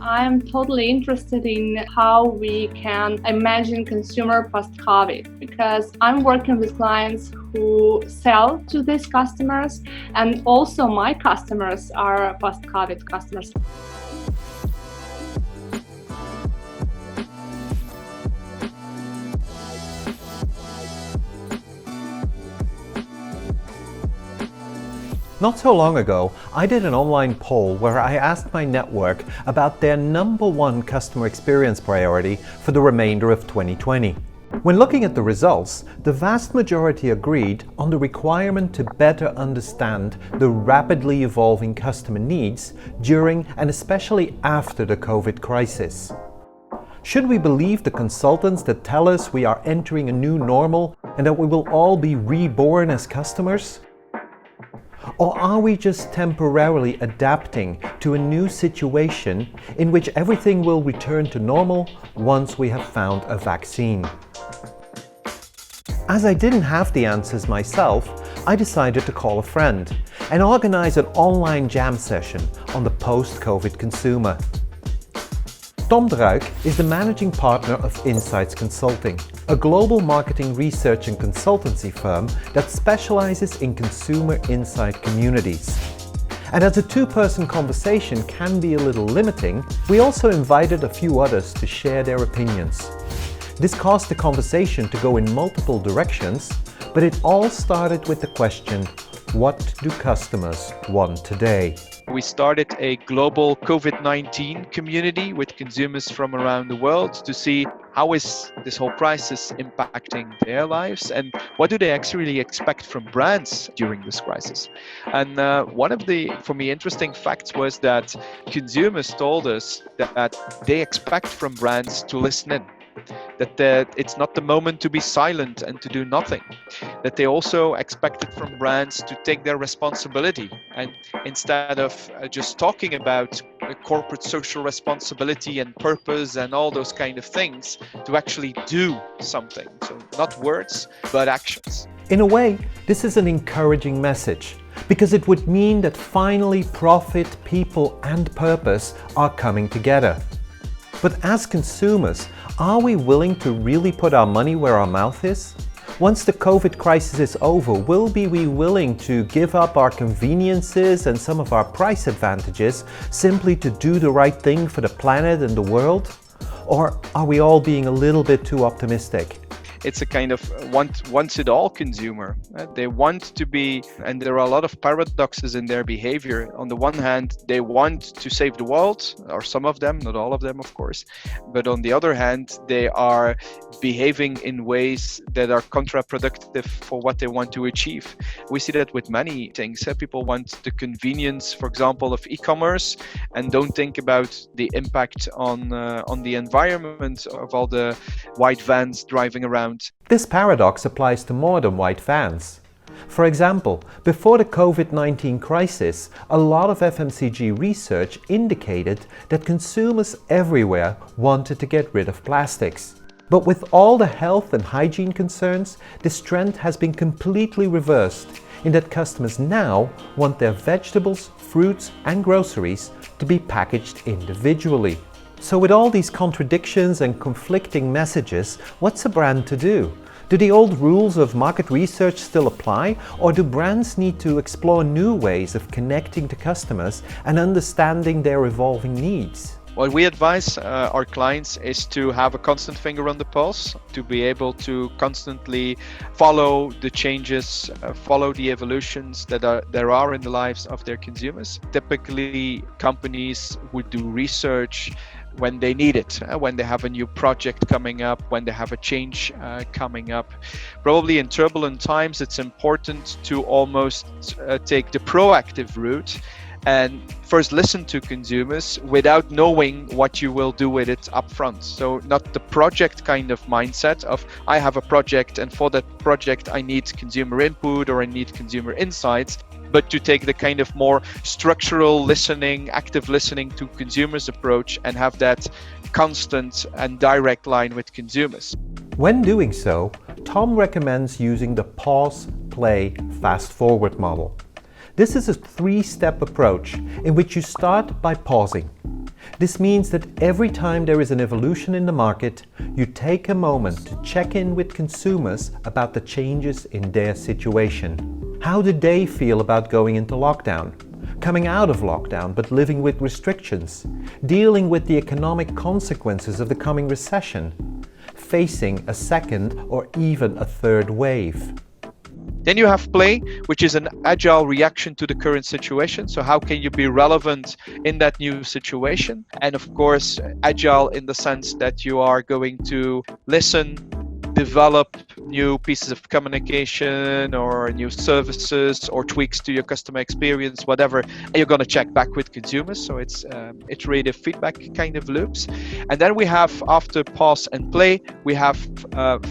I'm totally interested in how we can imagine consumer post-COVID, because I'm working with clients who sell to these customers, and also my customers are post-COVID customers. Not so long ago, I did an online poll where I asked my network about their number one customer experience priority for the remainder of 2020. When looking at the results, the vast majority agreed on the requirement to better understand the rapidly evolving customer needs during and especially after the COVID crisis. Should we believe the consultants that tell us we are entering a new normal and that we will all be reborn as customers? Or are we just temporarily adapting to a new situation in which everything will return to normal once we have found a vaccine? As I didn't have the answers myself, I decided to call a friend and organize an online jam session on the post-COVID consumer. Tom De Ruyck is the managing partner of InSites Consulting, a global marketing research and consultancy firm that specializes in consumer insight communities. And as a two-person conversation can be a little limiting, we also invited a few others to share their opinions. This caused the conversation to go in multiple directions, but it all started with the question, what do customers want today? We started a global COVID-19 community with consumers from around the world to see how is this whole crisis impacting their lives and what do they actually expect from brands during this crisis. And one of the, for me, interesting facts was that consumers told us that they expect from brands to listen in. That it's not the moment to be silent and to do nothing. That they also expected from brands to take their responsibility, and instead of just talking about corporate social responsibility and purpose and all those kind of things, to actually do something. So not words, but actions. In a way, this is an encouraging message, because it would mean that finally profit, people and purpose are coming together. But as consumers, are we willing to really put our money where our mouth is? Once the COVID crisis is over, will we be willing to give up our conveniences and some of our price advantages simply to do the right thing for the planet and the world? Or are we all being a little bit too optimistic? It's a kind of wants-it-all consumer. They want to be, and there are a lot of paradoxes in their behavior. On the one hand, they want to save the world, or some of them, not all of them, of course. But on the other hand, they are behaving in ways that are counterproductive for what they want to achieve. We see that with many things. People want the convenience, for example, of e-commerce, and don't think about the impact on the environment of all the white vans driving around. This paradox applies to more than white vans. For example, before the COVID-19 crisis, a lot of FMCG research indicated that consumers everywhere wanted to get rid of plastics. But with all the health and hygiene concerns, this trend has been completely reversed, in that customers now want their vegetables, fruits and groceries to be packaged individually. So with all these contradictions and conflicting messages, what's a brand to do? Do the old rules of market research still apply, or do brands need to explore new ways of connecting to customers and understanding their evolving needs? What we advise our clients is to have a constant finger on the pulse, to be able to constantly follow the changes, follow the evolutions that there are in the lives of their consumers. Typically, companies would do research when they need it, when they have a new project coming up, when they have a change coming up. Probably in turbulent times, it's important to almost take the proactive route and first listen to consumers without knowing what you will do with it up front. So not the project kind of mindset of I have a project and for that project I need consumer input or I need consumer insights, but to take the kind of more structural listening, active listening to consumers approach and have that constant and direct line with consumers. When doing so, Tom recommends using the pause, play, fast forward model. This is a three-step approach in which you start by pausing. This means that every time there is an evolution in the market, you take a moment to check in with consumers about the changes in their situation. How do they feel about going into lockdown? Coming out of lockdown but living with restrictions? Dealing with the economic consequences of the coming recession? Facing a second or even a third wave? Then you have play, which is an agile reaction to the current situation. So how can you be relevant in that new situation? And of course, agile in the sense that you are going to listen, develop new pieces of communication or new services or tweaks to your customer experience, whatever, and you're going to check back with consumers. So it's iterative feedback kind of loops. And then we have, after pause and play, we have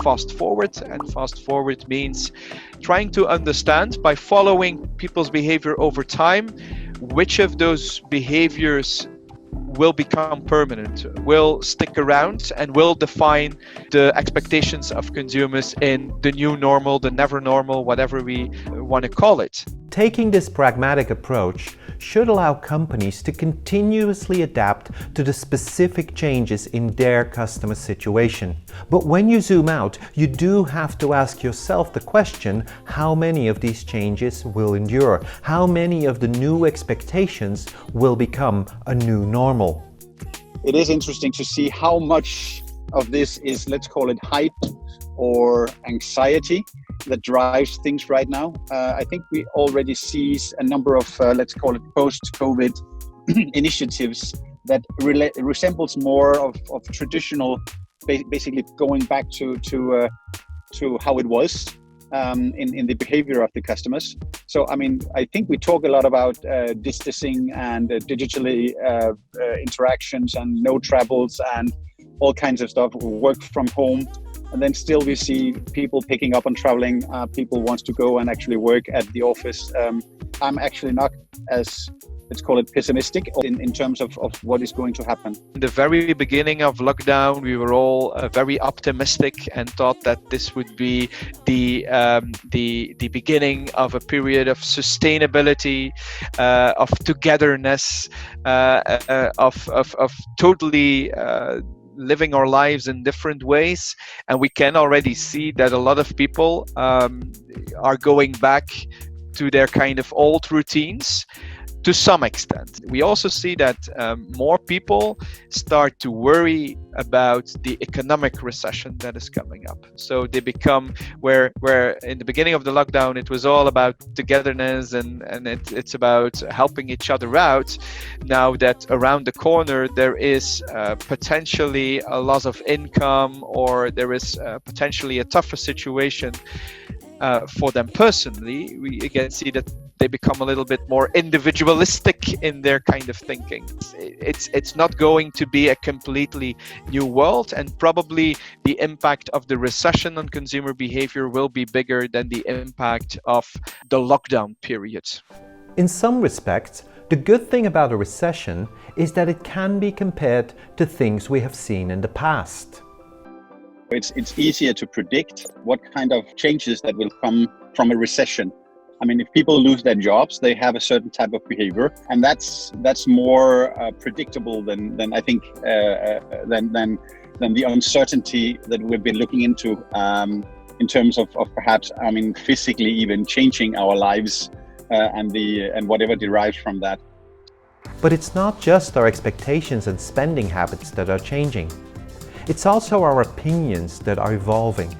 fast forward. And fast forward means trying to understand, by following people's behavior over time, which of those behaviors will become permanent, will stick around, and will define the expectations of consumers in the new normal, the never normal, whatever we want to call it. Taking this pragmatic approach should allow companies to continuously adapt to the specific changes in their customer situation. But when you zoom out, you do have to ask yourself the question, how many of these changes will endure? How many of the new expectations will become a new normal? It is interesting to see how much of this is, let's call it, hype or anxiety that drives things right now. I think we already see a number of, let's call it, post-COVID initiatives that resembles more of traditional, basically going back to how it was in the behavior of the customers. So, I mean, I think we talk a lot about distancing and digitally interactions and no travels and all kinds of stuff, work from home. And then still we see people picking up on traveling. People want to go and actually work at the office. I'm actually not as, let's call it, pessimistic in terms of what is going to happen. In the very beginning of lockdown, we were all very optimistic and thought that this would be the beginning of a period of sustainability, of togetherness, of totally living our lives in different ways. And we can already see that a lot of people are going back to their kind of old routines to some extent. We also see that more people start to worry about the economic recession that is coming up. So they become where in the beginning of the lockdown it was all about togetherness and it's about helping each other out. Now that around the corner there is potentially a loss of income, or there is potentially a tougher situation for them personally, we again see that they become a little bit more individualistic in their kind of thinking. It's not going to be a completely new world, and probably the impact of the recession on consumer behavior will be bigger than the impact of the lockdown period. In some respects, the good thing about a recession is that it can be compared to things we have seen in the past. It's easier to predict what kind of changes that will come from a recession. I mean, if people lose their jobs, they have a certain type of behavior, and that's more predictable than I think than the uncertainty that we've been looking into in terms of perhaps, I mean, physically even changing our lives and whatever derives from that. But it's not just our expectations and spending habits that are changing. It's also our opinions that are evolving,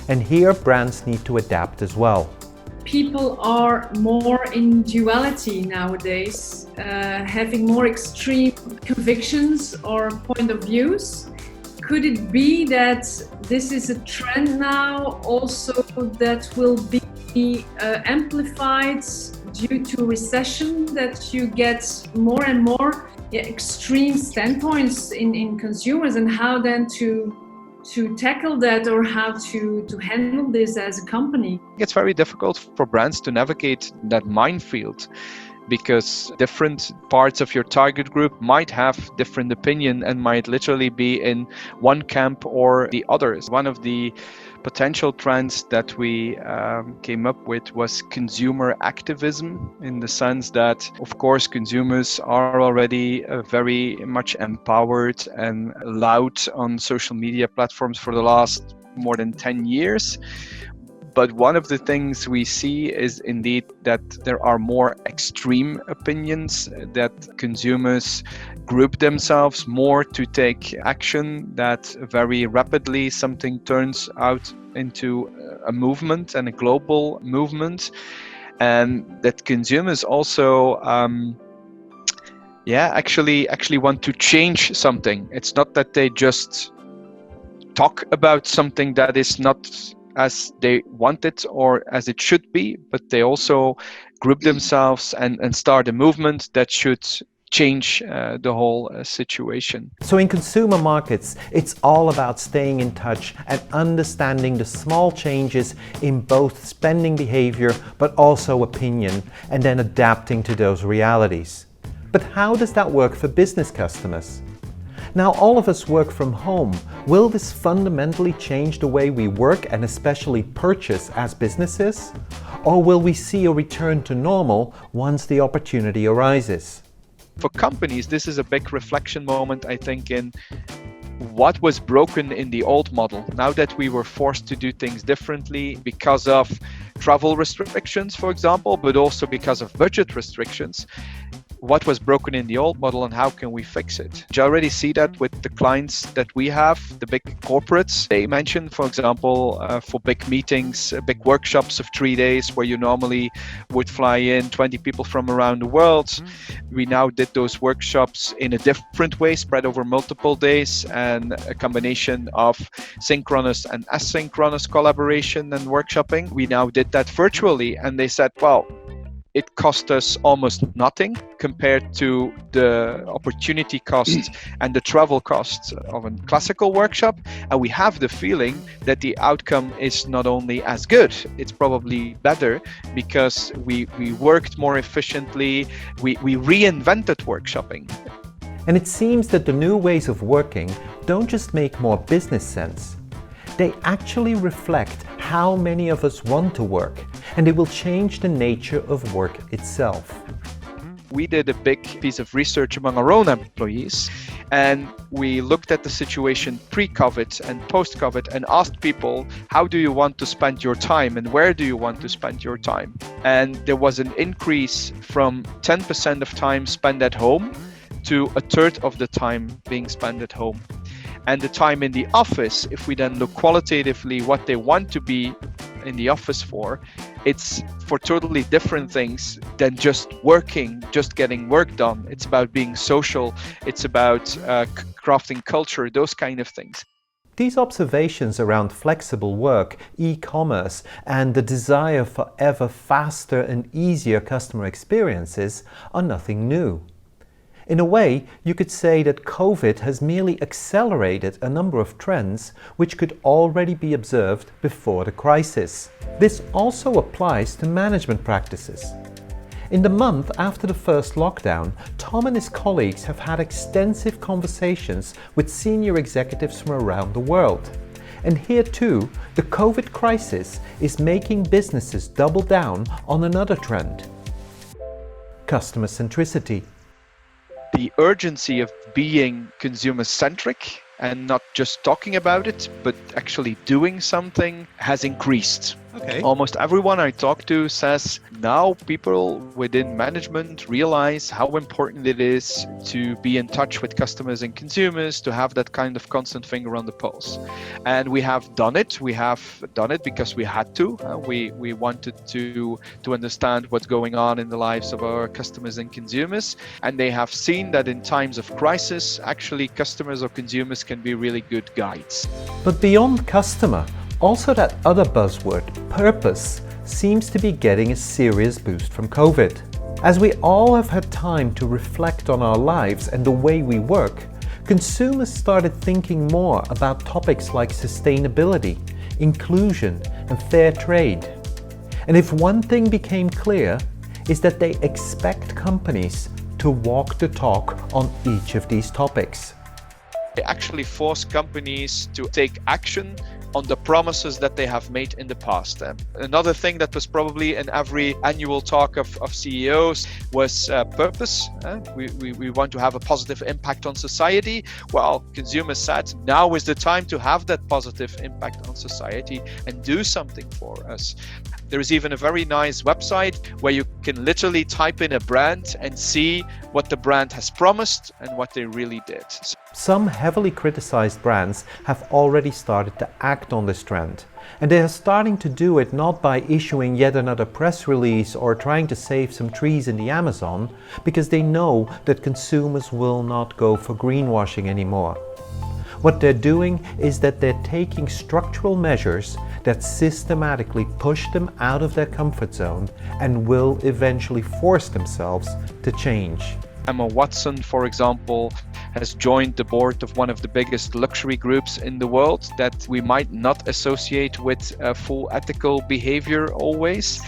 and here brands need to adapt as well. People are more in duality nowadays, having more extreme convictions or point of views. Could it be that this is a trend now also that will be amplified due to recession, that you get more and more extreme standpoints in consumers, and how then to tackle that, or how to handle this as a company? It's very difficult for brands to navigate that minefield. because different parts of your target group might have different opinion and might literally be in one camp or the others. One of the potential trends that we came up with was consumer activism, in the sense that, of course, consumers are already very much empowered and loud on social media platforms for the last more than 10 years. But one of the things we see is indeed that there are more extreme opinions, that consumers group themselves more to take action, that very rapidly something turns out into a movement and a global movement, and that consumers also actually want to change something. It's not that they just talk about something that is not as they want it or as it should be, but they also group themselves and start a movement that should change the whole situation. So in consumer markets, it's all about staying in touch and understanding the small changes in both spending behavior but also opinion, and then adapting to those realities. But how does that work for business customers? Now all of us work from home. Will this fundamentally change the way we work and especially purchase as businesses? Or will we see a return to normal once the opportunity arises? For companies, this is a big reflection moment, I think, in what was broken in the old model. Now that we were forced to do things differently because of travel restrictions, for example, but also because of budget restrictions, what was broken in the old model and how can we fix it? You already see that with the clients that we have, the big corporates. They mentioned, for example, for big meetings, big workshops of 3 days where you normally would fly in 20 people from around the world. We now did those workshops in a different way, spread over multiple days, and a combination of synchronous and asynchronous collaboration and workshopping. We now did that virtually, and they said, well, it cost us almost nothing compared to the opportunity costs and the travel costs of a classical workshop. And we have the feeling that the outcome is not only as good, it's probably better, because we worked more efficiently, we reinvented workshopping. And it seems that the new ways of working don't just make more business sense. They actually reflect how many of us want to work, and it will change the nature of work itself. We did a big piece of research among our own employees, and we looked at the situation pre-COVID and post-COVID and asked people, how do you want to spend your time and where do you want to spend your time? And there was an increase from 10% of time spent at home to a third of the time being spent at home. And the time in the office, if we then look qualitatively what they want to be in the office for, it's for totally different things than just working, just getting work done. It's about being social, it's about crafting culture, those kind of things. These observations around flexible work, e-commerce, and the desire for ever faster and easier customer experiences are nothing new. In a way, you could say that COVID has merely accelerated a number of trends which could already be observed before the crisis. This also applies to management practices. In the month after the first lockdown, Tom and his colleagues have had extensive conversations with senior executives from around the world. And here too, the COVID crisis is making businesses double down on another trend: customer centricity. The urgency of being consumer-centric and not just talking about it, but actually doing something has increased. Okay. Almost everyone I talk to says now people within management realize how important it is to be in touch with customers and consumers, to have that kind of constant finger on the pulse. And we have done it. We have done it because we had to. We wanted to understand what's going on in the lives of our customers and consumers. And they have seen that in times of crisis, actually customers or consumers can be really good guides. But beyond customer, also that other buzzword, purpose, seems to be getting a serious boost from COVID. As we all have had time to reflect on our lives and the way we work, consumers started thinking more about topics like sustainability, inclusion, and fair trade. And if one thing became clear, is that they expect companies to walk the talk on each of these topics. They actually force companies to take action on the promises that they have made in the past. Another thing that was probably in every annual talk of CEOs was purpose. We want to have a positive impact on society. Well, consumers said now is the time to have that positive impact on society and do something for us. There is even a very nice website where you can literally type in a brand and see what the brand has promised and what they really did. Some heavily criticized brands have already started to act on this trend. And they are starting to do it not by issuing yet another press release or trying to save some trees in the Amazon, because they know that consumers will not go for greenwashing anymore. What they're doing is that they're taking structural measures that systematically push them out of their comfort zone and will eventually force themselves to change. Emma Watson, for example, has joined the board of one of the biggest luxury groups in the world that we might not associate with full ethical behavior always.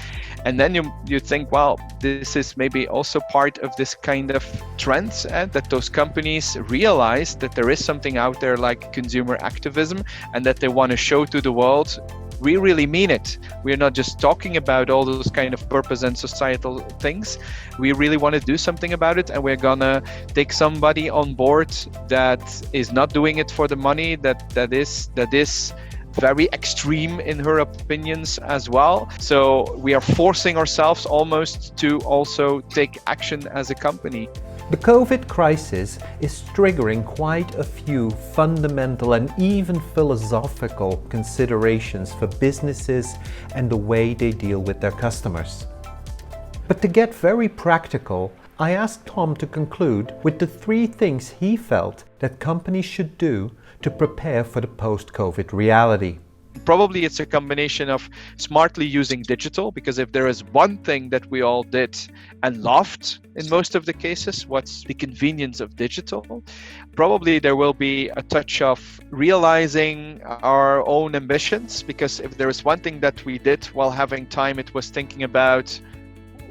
And then you think, well, this is maybe also part of this kind of trend, that those companies realize that there is something out there like consumer activism and that they want to show to the world, we really mean it. We're not just talking about all those kind of purpose and societal things. We really want to do something about it, and we're gonna take somebody on board that is not doing it for the money, that is very extreme in her opinions as well. So we are forcing ourselves almost to also take action as a company. The COVID crisis is triggering quite a few fundamental and even philosophical considerations for businesses and the way they deal with their customers. But to get very practical, I asked Tom to conclude with the 3 things he felt that companies should do to prepare for the post-COVID reality. Probably it's a combination of smartly using digital, because if there is one thing that we all did and loved in most of the cases, what's the convenience of digital? Probably there will be a touch of realizing our own ambitions, because if there is one thing that we did while having time, it was thinking about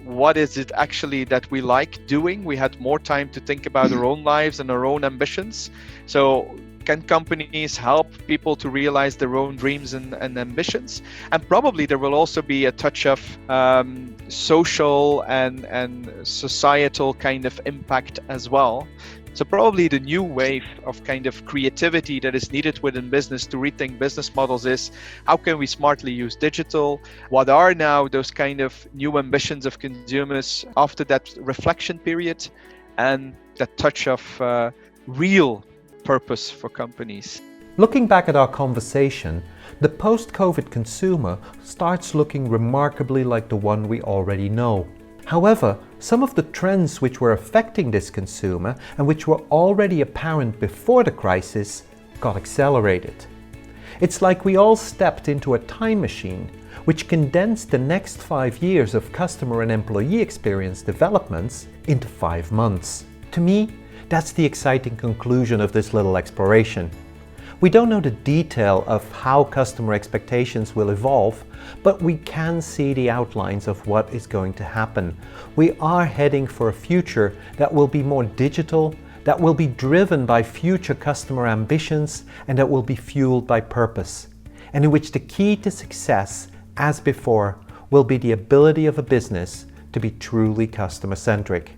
what is it actually that we like doing. We had more time to think about our own lives and our own ambitions. So can companies help people to realize their own dreams and ambitions? And probably there will also be a touch of social and societal kind of impact as well. So probably the new wave of kind of creativity that is needed within business to rethink business models is, how can we smartly use digital? What are now those kind of new ambitions of consumers after that reflection period? And that touch of real purpose for companies. Looking back at our conversation, the post-COVID consumer starts looking remarkably like the one we already know. However, some of the trends which were affecting this consumer and which were already apparent before the crisis got accelerated. It's like we all stepped into a time machine which condensed the next 5 years of customer and employee experience developments into 5 months. To me, that's the exciting conclusion of this little exploration. We don't know the detail of how customer expectations will evolve, but we can see the outlines of what is going to happen. We are heading for a future that will be more digital, that will be driven by future customer ambitions, and that will be fueled by purpose, and in which the key to success, as before, will be the ability of a business to be truly customer-centric.